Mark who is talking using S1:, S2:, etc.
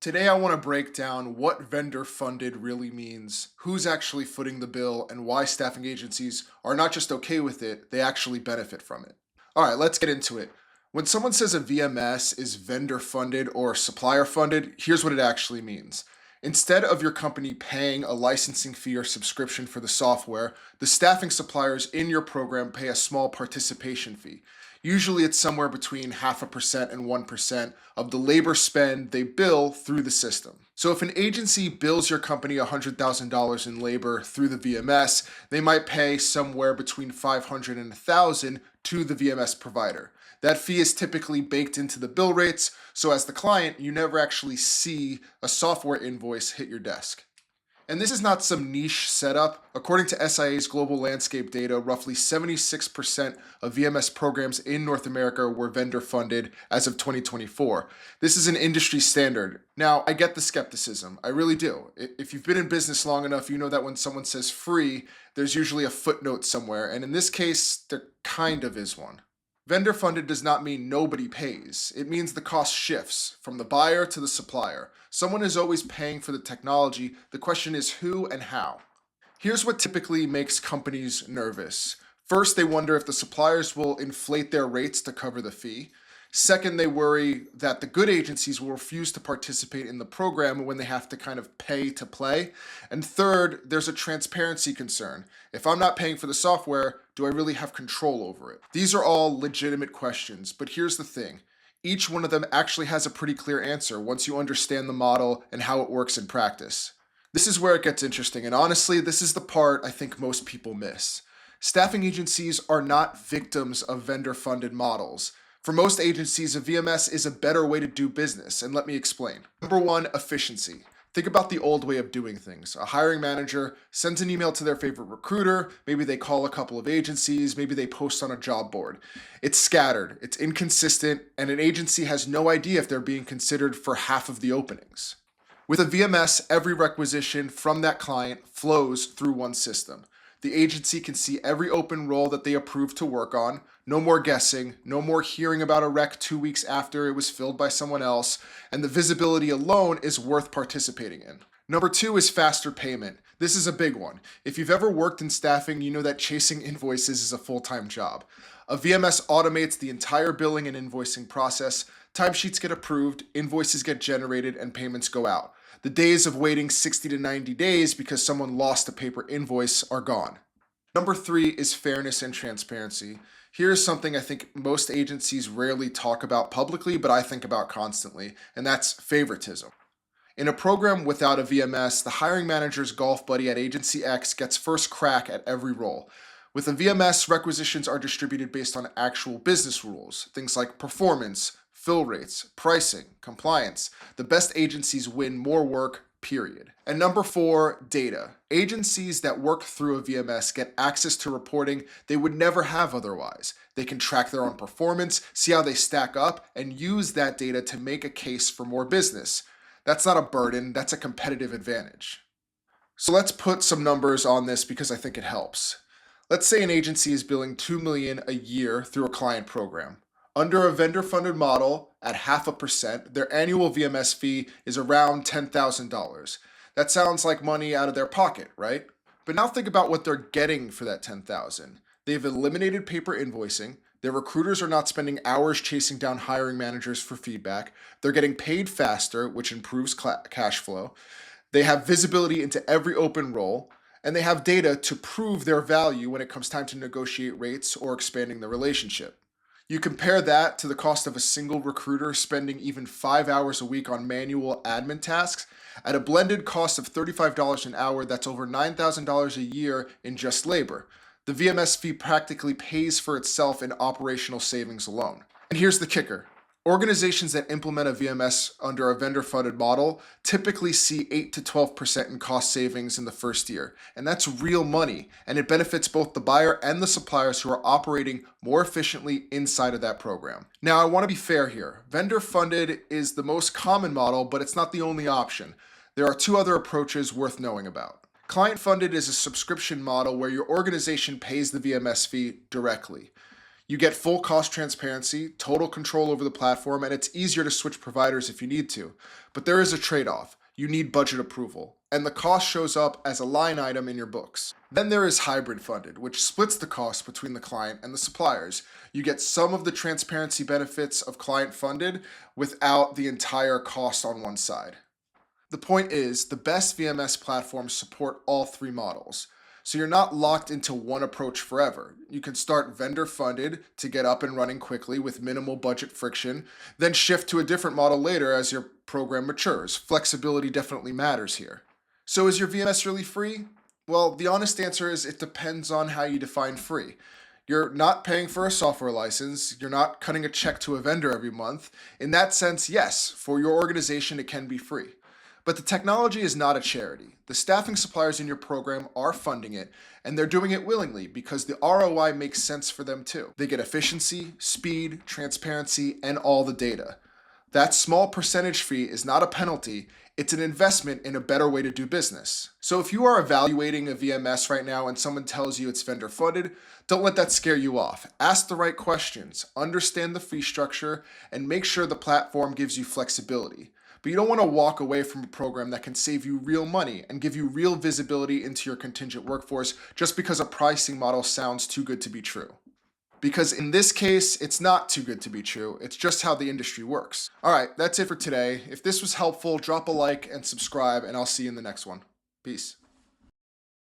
S1: Today, I want to break down what vendor funded really means, who's actually footing the bill, and why staffing agencies are not just okay with it, they actually benefit from it. All right, let's get into it. When someone says a VMS is vendor funded or supplier funded, here's what it actually means. Instead of your company paying a licensing fee or subscription for the software, the staffing suppliers in your program pay a small participation fee. Usually it's somewhere between 0.5% and 1% of the labor spend they bill through the system. So if an agency bills your company $100,000 in labor through the VMS, they might pay somewhere between 500 and 1,000 to the VMS provider. That fee is typically baked into the bill rates, so as the client, you never actually see a software invoice hit your desk. And this is not some niche setup. According to SIA's global landscape data, roughly 76% of VMS programs in North America were vendor funded as of 2024. This is an industry standard. Now, I get the skepticism. I really do. If you've been in business long enough, you know that when someone says free, there's usually a footnote somewhere. And in this case, there kind of is one. Vendor funded does not mean nobody pays. It means the cost shifts from the buyer to the supplier. Someone is always paying for the technology. The question is who and how. Here's what typically makes companies nervous. First, they wonder if the suppliers will inflate their rates to cover the fee. Second, they worry that the good agencies will refuse to participate in the program when they have to kind of pay to play. And third, there's a transparency concern. If I'm not paying for the software, do I really have control over it? These are all legitimate questions, but here's the thing. Each one of them actually has a pretty clear answer once you understand the model and how it works in practice. This is where it gets interesting, and honestly, this is the part I think most people miss. Staffing agencies are not victims of vendor-funded models. For most agencies, a VMS is a better way to do business, and let me explain. Number one, efficiency. Think about the old way of doing things. A hiring manager sends an email to their favorite recruiter, maybe they call a couple of agencies, maybe they post on a job board. It's scattered, it's inconsistent, and an agency has no idea if they're being considered for half of the openings. With a VMS, every requisition from that client flows through one system. The agency can see every open role that they approved to work on. No more guessing, no more hearing about a rec 2 weeks after it was filled by someone else, and the visibility alone is worth participating in. Number two is faster payment. This is a big one. If you've ever worked in staffing, you know that chasing invoices is a full-time job. A VMS automates the entire billing and invoicing process. Timesheets get approved, invoices get generated, and payments go out. The days of waiting 60 to 90 days because someone lost a paper invoice are gone. Number three is fairness and transparency. Here's something I think most agencies rarely talk about publicly, but I think about constantly, and that's favoritism. In a program without a VMS, the hiring manager's golf buddy at Agency X gets first crack at every role. With a VMS, requisitions are distributed based on actual business rules, things like performance, fill rates, pricing, compliance. The best agencies win more work, period. And number four, data. Agencies that work through a VMS get access to reporting they would never have otherwise. They can track their own performance, see how they stack up, and use that data to make a case for more business. That's not a burden, that's a competitive advantage. So let's put some numbers on this because I think it helps. Let's say an agency is billing $2 million a year through a client program. Under a vendor-funded model, at 0.5%, their annual VMS fee is around $10,000. That sounds like money out of their pocket, right? But now think about what they're getting for that $10,000. They've eliminated paper invoicing. Their recruiters are not spending hours chasing down hiring managers for feedback. They're getting paid faster, which improves cash flow. They have visibility into every open role, and they have data to prove their value when it comes time to negotiate rates or expanding the relationship. You compare that to the cost of a single recruiter spending even 5 hours a week on manual admin tasks. At a blended cost of $35 an hour, that's over $9,000 a year in just labor. The VMS fee practically pays for itself in operational savings alone. And here's the kicker. Organizations that implement a VMS under a vendor-funded model typically see 8 to 12% in cost savings in the first year. And that's real money, and it benefits both the buyer and the suppliers who are operating more efficiently inside of that program. Now, I want to be fair here. Vendor-funded is the most common model, but it's not the only option. There are two other approaches worth knowing about. Client-funded is a subscription model where your organization pays the VMS fee directly. You get full cost transparency, total control over the platform, and it's easier to switch providers if you need to. But there is a trade-off. You need budget approval, and the cost shows up as a line item in your books. Then there is hybrid funded, which splits the cost between the client and the suppliers. You get some of the transparency benefits of client funded without the entire cost on one side. The point is, the best VMS platforms support all three models. So you're not locked into one approach forever. You can start vendor funded to get up and running quickly with minimal budget friction, then shift to a different model later as your program matures. Flexibility definitely matters here. So is your VMS really free? Well, the honest answer is it depends on how you define free. You're not paying for a software license, you're not cutting a check to a vendor every month. In that sense, yes, for your organization it can be free. But the technology is not a charity. The staffing suppliers in your program are funding it, and they're doing it willingly because the ROI makes sense for them too. They get efficiency, speed, transparency, and all the data. That small percentage fee is not a penalty, it's an investment in a better way to do business. So if you are evaluating a VMS right now and someone tells you it's vendor funded, don't let that scare you off. Ask the right questions, understand the fee structure, and make sure the platform gives you flexibility. But you don't want to walk away from a program that can save you real money and give you real visibility into your contingent workforce just because a pricing model sounds too good to be true. Because in this case, it's not too good to be true. It's just how the industry works. All right, that's it for today. If this was helpful, drop a like and subscribe, and I'll see you in the next one. Peace.